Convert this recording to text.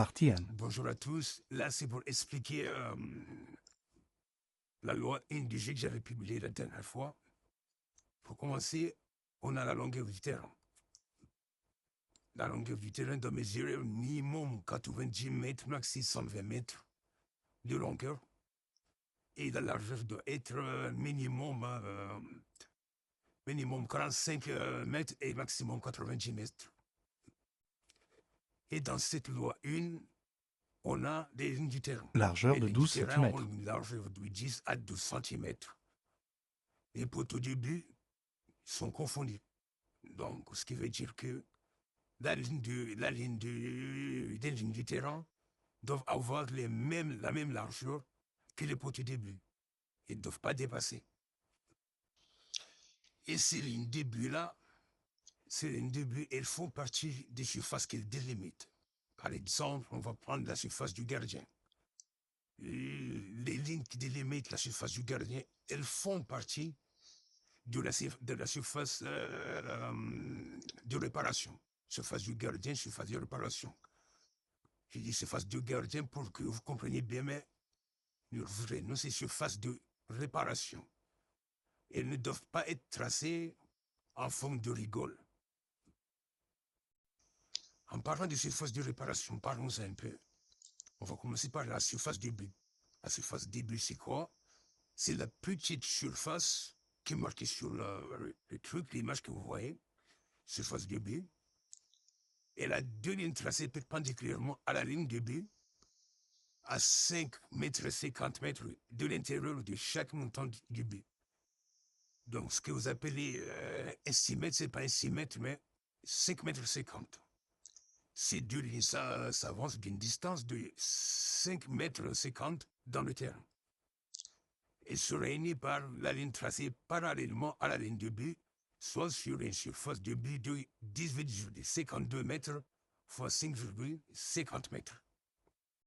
partie 1. Bonjour à tous. Là, c'est pour expliquer la loi NDG que j'avais publiée la dernière fois. Pour commencer, on a la longueur du terrain. La longueur du terrain doit mesurer au minimum 90 mètres, maximum 120 mètres de longueur. Et la largeur doit être minimum 45 mètres et maximum 90 mètres. Et dans cette loi 1, on a des lignes du terrain. Largeur Les de lignes du 12 terrain ont cm. une largeur de 10 à 12 cm. Les poteaux du but sont confondus. Donc, ce qui veut dire que des lignes du terrain doivent avoir la même largeur que les poteaux de but. Ils ne doivent pas dépasser. Et ces lignes de but-là, elles font partie des surfaces qu'elles délimitent. Par exemple, on va prendre la surface du gardien. Les lignes qui délimitent la surface du gardien, elles font partie de la surface de réparation. Surface du gardien, surface de réparation. Je dis surface de gardien pour que vous compreniez bien, mais nous, c'est surface de réparation. Elles ne doivent pas être tracées en forme de rigole. En parlant de surface de réparation, parlons un peu. On va commencer par la surface début. La surface début, c'est quoi? C'est la petite surface qui est marquée sur le truc, l'image que vous voyez. Surface début. Elle a deux lignes tracées perpendiculairement à la ligne de but, à 5 mètres 50 mètres de l'intérieur de chaque montant du but. Donc, ce que vous appelez un 6 mètres, ce n'est pas un 6 mètres, mais 5 mètres 50. Ces deux lignes s'avancent d'une distance de 5 mètres 50 dans le terrain. Elles se réunissent par la ligne tracée parallèlement à la ligne de but, soit sur une surface de but de 10,52 mètres fois 5,50 mètres.